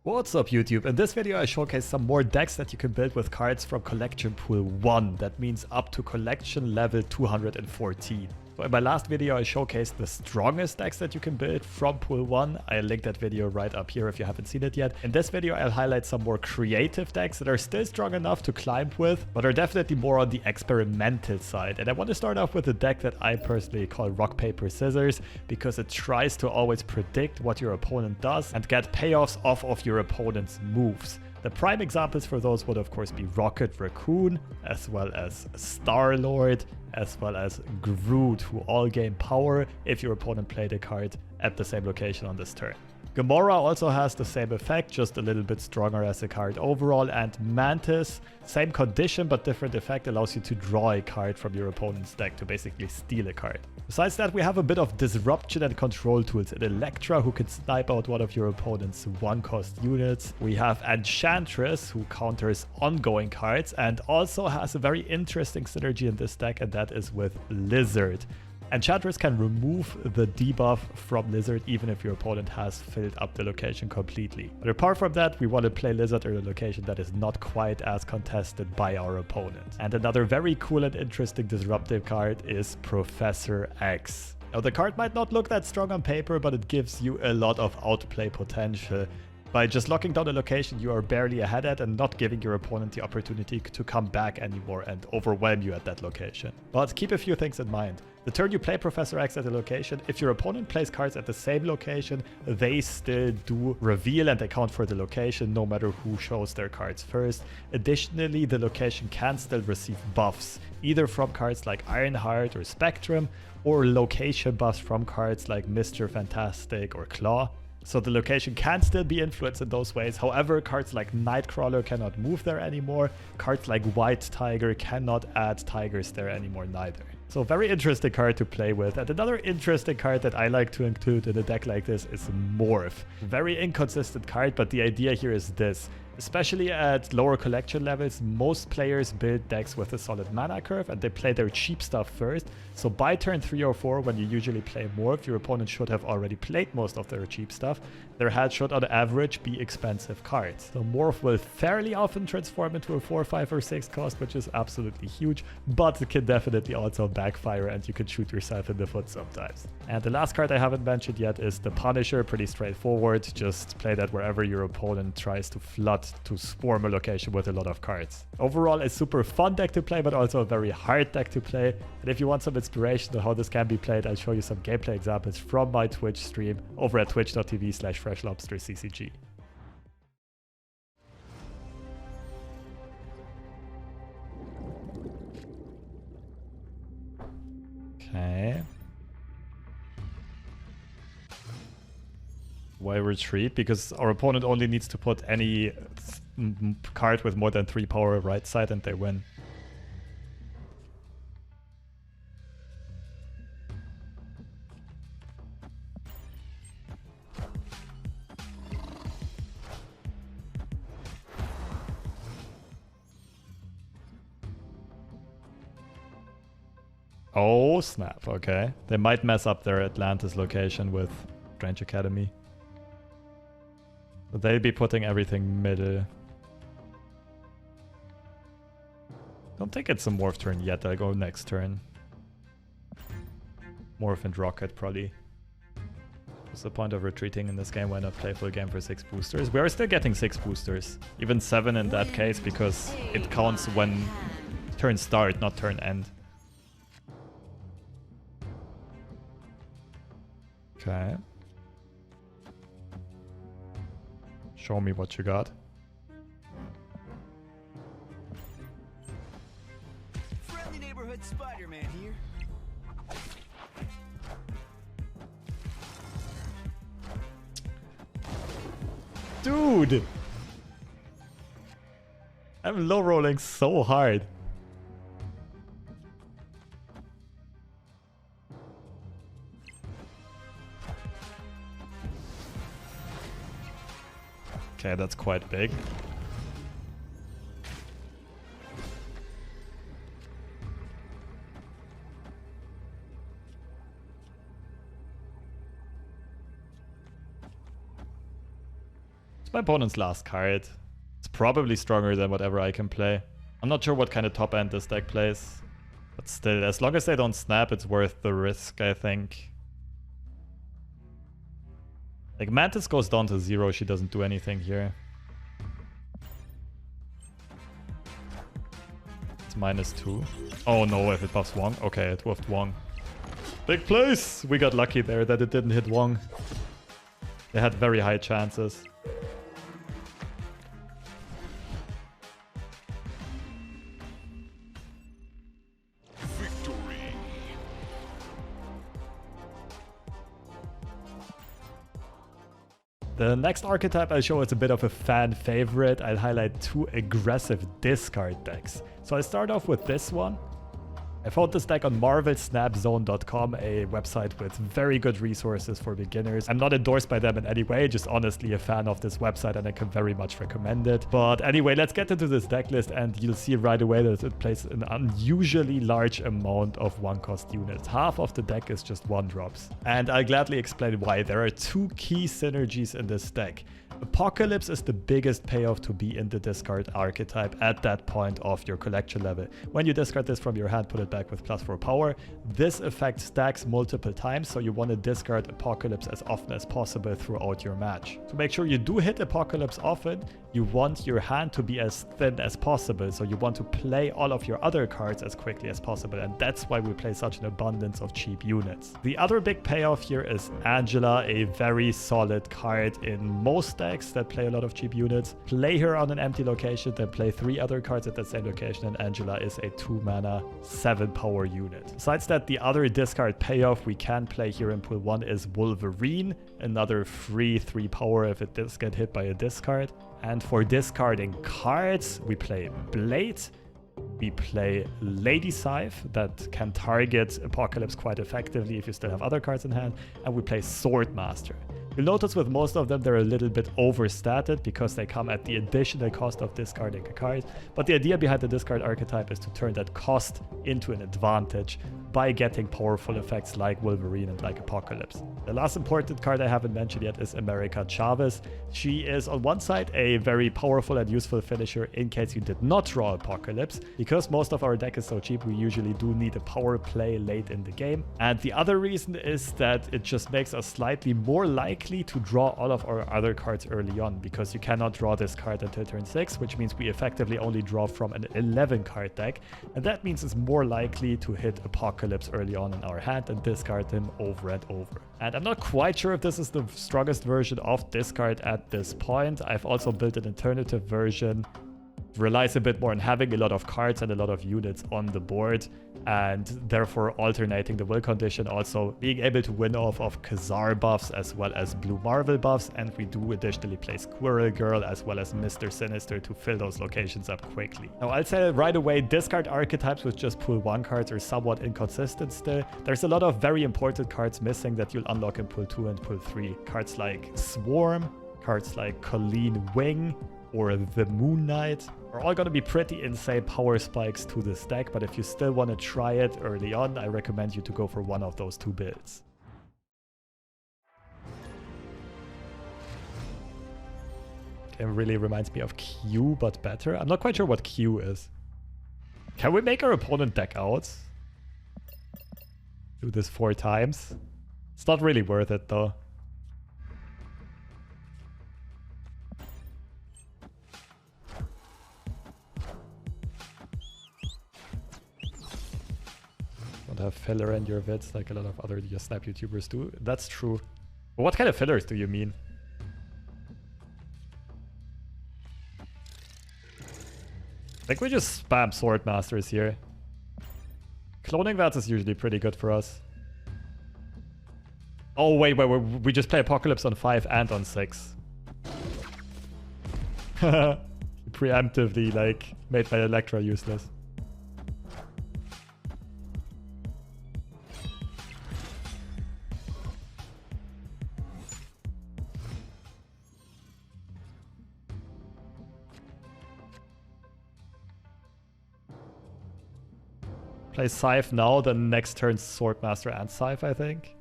What's up YouTube? In this video I showcase some more decks that you can build with cards from Collection Pool 1. That means up to collection level 214. So in my last video I showcased the strongest decks that you can build from Pool 1. I linked that video right up here if you haven't seen it yet. In this video I'll highlight some more creative decks that are still strong enough to climb with, but are definitely more on the experimental side. And I want to start off with a deck that I personally call Rock, Paper, Scissors, because it tries to always predict what your opponent does and get payoffs off of your opponent's moves. The prime examples for those would of course be Rocket Raccoon, as well as Star-Lord, as well as Groot, who all gain power if your opponent played a card at the same location on this turn. Gamora also has the same effect, just a little bit stronger as a card overall, and Mantis, same condition but different effect, allows you to draw a card from your opponent's deck to basically steal a card. Besides that, we have a bit of disruption and control tools in Electra, who can snipe out one of your opponent's one-cost units. We have Enchantress, who counters ongoing cards and also has a very interesting synergy in this deck, and that is with Lizard. Enchantress can remove the debuff from Lizard even if your opponent has filled up the location completely. But apart from that, we want to play Lizard in a location that is not quite as contested by our opponent. And another very cool and interesting disruptive card is Professor X. Now, the card might not look that strong on paper, but it gives you a lot of outplay potential. By just locking down a location you are barely ahead at and not giving your opponent the opportunity to come back anymore and overwhelm you at that location. But keep a few things in mind. The turn you play Professor X at a location, if your opponent plays cards at the same location, they still do reveal and account for the location no matter who shows their cards first. Additionally, the location can still receive buffs, either from cards like Ironheart or Spectrum, or location buffs from cards like Mr. Fantastic or Claw. So the location can still be influenced in those ways. However, cards like Nightcrawler cannot move there anymore. Cards like White Tiger cannot add tigers there anymore neither. So very interesting card to play with. And another interesting card that I like to include in a deck like this is Morph. Very inconsistent card, but the idea here is this. Especially at lower collection levels, most players build decks with a solid mana curve and they play their cheap stuff first. So by turn 3 or 4, when you usually play Morph, your opponent should have already played most of their cheap stuff. Their hand should on average be expensive cards. So Morph will fairly often transform into a 4, 5 or 6 cost, which is absolutely huge, but it can definitely also backfire and you can shoot yourself in the foot sometimes. And the last card I haven't mentioned yet is the Punisher. Pretty straightforward. Just play that wherever your opponent tries to flood to swarm a location with a lot of cards. Overall, a super fun deck to play, but also a very hard deck to play. And if you want some inspiration on how this can be played, I'll show you some gameplay examples from my Twitch stream over at twitch.tv/FreshLobsterCCG. Okay. Why retreat? Because our opponent only needs to put any card with more than 3 power right side and they win. Oh snap, okay. They might mess up their Atlantis location with Strange Academy. So they'll be putting everything middle. Don't think it's a Morph turn yet, I'll go next turn. Morph and Rocket probably. What's the point of retreating in this game? Why not play full game for 6 boosters? We are still getting 6 boosters. Even 7 in that case, because it counts when turn start, not turn end. Okay. Show me what you got. Friendly neighborhood Spider-Man here. Dude! I'm low rolling so hard. Okay, that's quite big. my opponent's last card. It's probably stronger than whatever I can play. I'm not sure what kind of top end this deck plays. But still, as long as they don't snap, it's worth the risk, I think. Like, Mantis goes down to 0, she doesn't do anything here. It's -2. Oh no, if it buffs Wong. Okay, it buffed Wong. Big place! We got lucky there that it didn't hit Wong. They had very high chances. The next archetype I'll show is a bit of a fan favorite. I'll highlight 2 aggressive discard decks. So I'll start off with this one. I found this deck on marvelsnapzone.com, a website with very good resources for beginners. I'm not endorsed by them in any way, just honestly a fan of this website and I can very much recommend it. But anyway, let's get into this deck list and you'll see right away that it plays an unusually large amount of 1-cost units. Half of the deck is just 1-drops. And I'll gladly explain why. There are 2 key synergies in this deck. Apocalypse is the biggest payoff to be in the discard archetype at that point of your collection level. When you discard this from your hand, put it back with +4 power. This effect stacks multiple times, so you want to discard Apocalypse as often as possible throughout your match. To make sure you do hit Apocalypse often, you want your hand to be as thin as possible, so you want to play all of your other cards as quickly as possible, and that's why we play such an abundance of cheap units. The other big payoff here is Angela, a very solid card in most decks that play a lot of cheap units. Play her on an empty location, then play 3 other cards at that same location, and Angela is a 2-mana, 7-power unit. Besides that, the other discard payoff we can play here in pool 1 is Wolverine, another free 3-power if it does get hit by a discard. And for discarding cards, we play Blade, we play Lady Scythe that can target Apocalypse quite effectively if you still have other cards in hand, and we play Swordmaster. You'll notice with most of them they're a little bit overstated because they come at the additional cost of discarding a card, but the idea behind the discard archetype is to turn that cost into an advantage by getting powerful effects like Wolverine and like Apocalypse. The last important card I haven't mentioned yet is America Chavez. She is on one side a very powerful and useful finisher in case you did not draw Apocalypse. Because most of our deck is so cheap, we usually do need a power play late in the game. And the other reason is that it just makes us slightly more likely to draw all of our other cards early on, because you cannot draw this card until turn 6, which means we effectively only draw from an 11 card deck, and that means it's more likely to hit Apocalypse early on in our hand and discard him over and over. And I'm not quite sure if this is the strongest version of discard at this point. I've also built an alternative version. Relies a bit more on having a lot of cards and a lot of units on the board, and therefore alternating the will condition, also being able to win off of Khazar buffs as well as Blue Marvel buffs, and we do additionally play Squirrel Girl as well as Mr. Sinister to fill those locations up quickly. Now I'll say right away, discard archetypes with just pool 1 cards are somewhat inconsistent still. There's a lot of very important cards missing that you'll unlock in pool 2 and pool 3. Cards like Swarm, cards like Colleen Wing, or the Moon Knight are all going to be pretty insane power spikes to this deck, but if you still want to try it early on, I recommend you to go for one of those 2 builds. Game really reminds me of Q, but better. I'm not quite sure what Q is. Can we make our opponent deck out? Do this 4 times? It's not really worth it though. Don't have filler in your vids like a lot of other Snap YouTubers do. That's true. But what kind of fillers do you mean? I think we just spam Swordmasters here. Cloning Vats is usually pretty good for us. Oh wait, we just play Apocalypse on 5 and on 6. Preemptively, like, made my Electra useless. Play Scythe now, then next turn Swordmaster and Scythe, I think.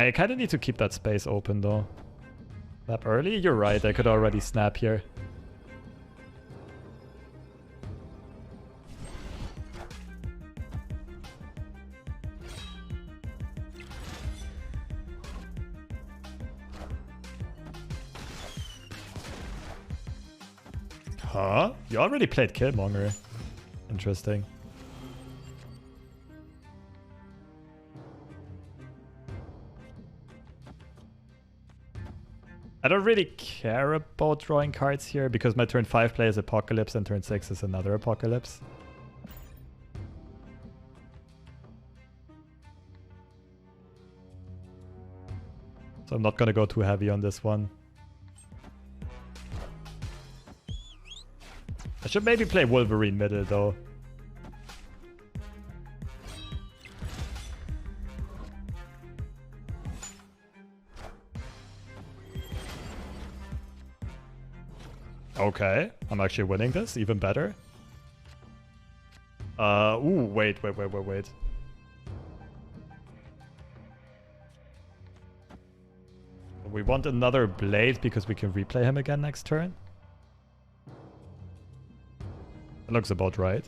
I kind of need to keep that space open though. Snap early? You're right, I could already snap here. Huh? You already played Killmonger. Interesting. I don't really care about drawing cards here because my turn 5 play is Apocalypse and turn 6 is another Apocalypse. So I'm not gonna go too heavy on this one. I should maybe play Wolverine middle though. Okay, I'm actually winning this, even better. Ooh, wait. We want another blade because we can replay him again next turn. That looks about right.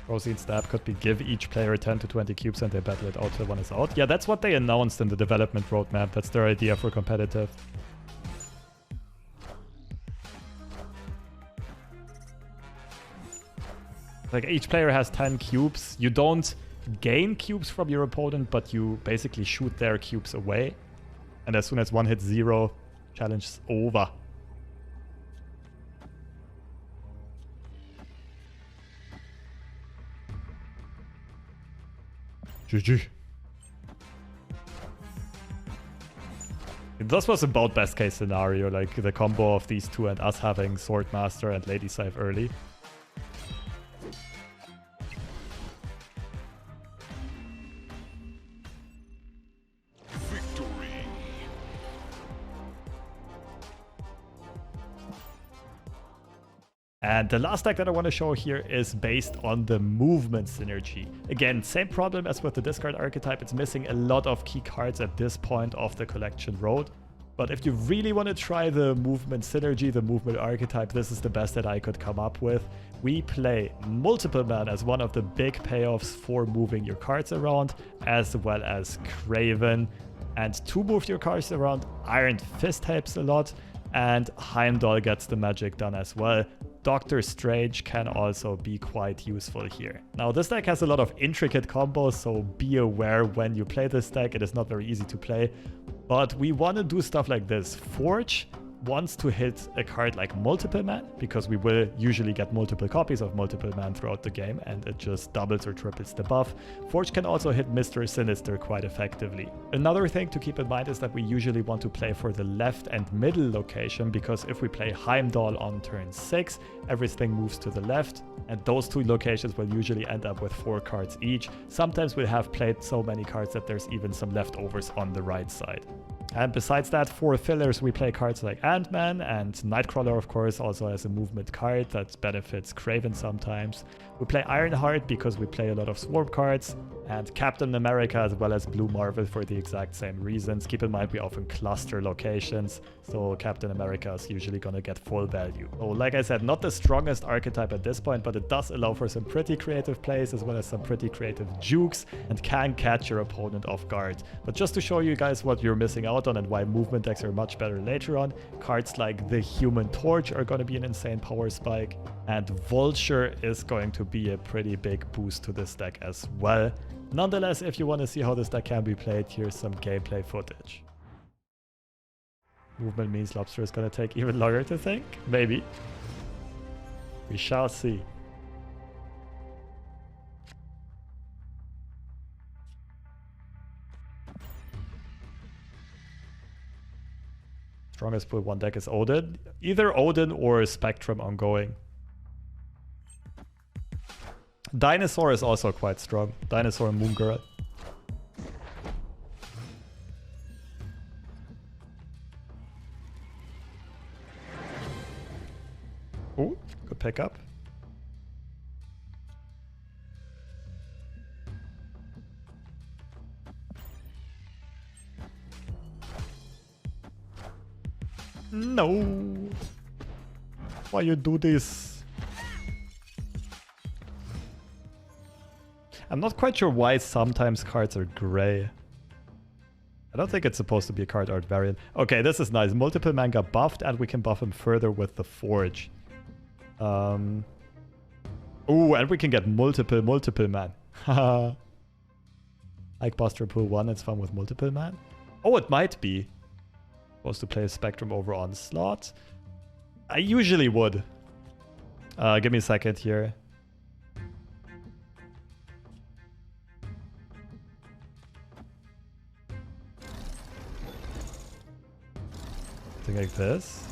Proceed stab could be give each player 10 to 20 cubes and they battle it out till one is out. Yeah, that's what they announced in the development roadmap. That's their idea for competitive. Like each player has 10 cubes. You don't gain cubes from your opponent, but you basically shoot their cubes away. And as soon as one hits 0, challenge is over. GG. This was about best case scenario, like the combo of these two and us having Swordmaster and Lady Scythe early. Victory. And the last deck that I want to show here is based on the movement synergy. Again, same problem as with the discard archetype. It's missing a lot of key cards at this point of the collection road. But if you really want to try the movement synergy, the movement archetype, this is the best that I could come up with. We play Multiple Man as one of the big payoffs for moving your cards around, as well as Craven. And to move your cards around, Iron Fist helps a lot, and Heimdall gets the magic done as well. Doctor Strange can also be quite useful here. Now, this deck has a lot of intricate combos, so be aware when you play this deck. It is not very easy to play, but we want to do stuff like this. Forge wants to hit a card like Multiple Man, because we will usually get multiple copies of Multiple Man throughout the game, and it just doubles or triples the buff. Forge can also hit Mr. Sinister quite effectively. Another thing to keep in mind is that we usually want to play for the left and middle location, because if we play Heimdall on turn 6, everything moves to the left, and those two locations will usually end up with 4 cards each. Sometimes we'll have played so many cards that there's even some leftovers on the right side. And besides that, for fillers, we play cards like Ant-Man, and Nightcrawler, of course, also has a movement card that benefits Craven sometimes. We play Ironheart because we play a lot of Swarm cards, and Captain America as well as Blue Marvel for the exact same reasons. Keep in mind, we often cluster locations, so Captain America is usually gonna get full value. So like I said, not the strongest archetype at this point, but it does allow for some pretty creative plays as well as some pretty creative jukes, and can catch your opponent off guard. But just to show you guys what you're missing out on and why movement decks are much better later on, cards like the Human Torch are going to be an insane power spike, and Vulture is going to be a pretty big boost to this deck as well. Nonetheless, if you want to see how this deck can be played, here's some gameplay footage. Movement means Lobster is going to take even longer to think? Maybe. We shall see. Strongest pool 1 deck is Odin. Either Odin or Spectrum ongoing. Dinosaur is also quite strong. Dinosaur and Moon Girl. Ooh, good pickup. No. Why you do this? I'm not quite sure why sometimes cards are gray. I don't think it's supposed to be a card art variant. Okay, this is nice. Multiple man got buffed and we can buff him further with the Forge. Ooh, and we can get multiple man. Haha. Like Buster Pool 1, it's fun with multiple man. Oh, it might be. Supposed to play a Spectrum over Onslaught. I usually would. Give me a second here. Something like this.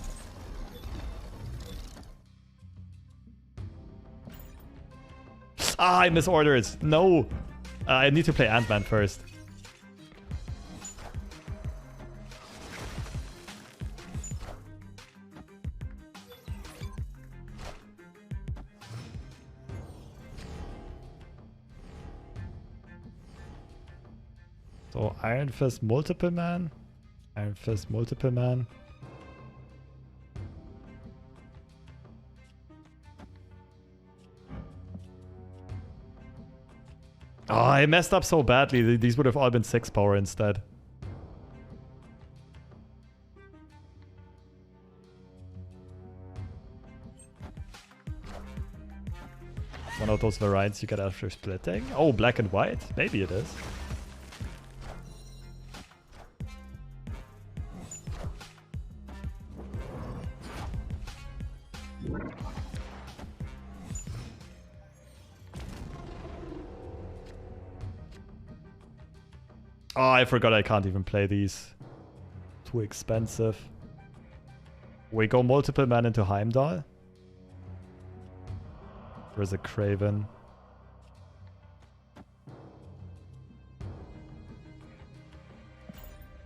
Ah, I misordered. No. I need to play Ant-Man first. So Iron Fist multiple man. Iron Fist multiple man. Oh, I messed up so badly. These would have all been 6 power instead. One of those variants you get after splitting. Oh, black and white? Maybe it is. Oh, I forgot I can't even play these. Too expensive. We go multiple man into Heimdall. There's a Craven.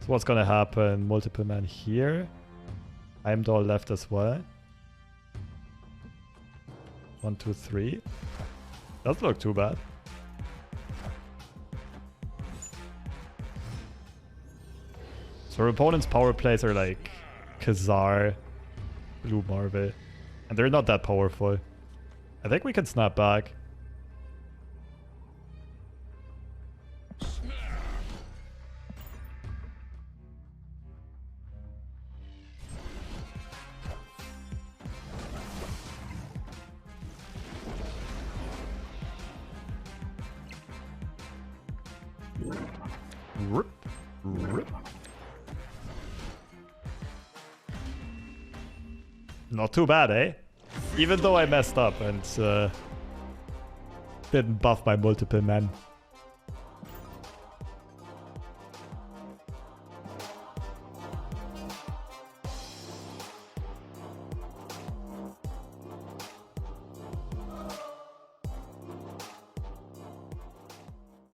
So what's gonna happen? Multiple man here. Heimdall left as well. 1, 2, 3. Doesn't look too bad. So our opponent's power plays are like Khazar, Blue Marvel, and they're not that powerful. I think we can snap back. Rip, rip. Not too bad, eh? Even though I messed up and didn't buff my multiple man.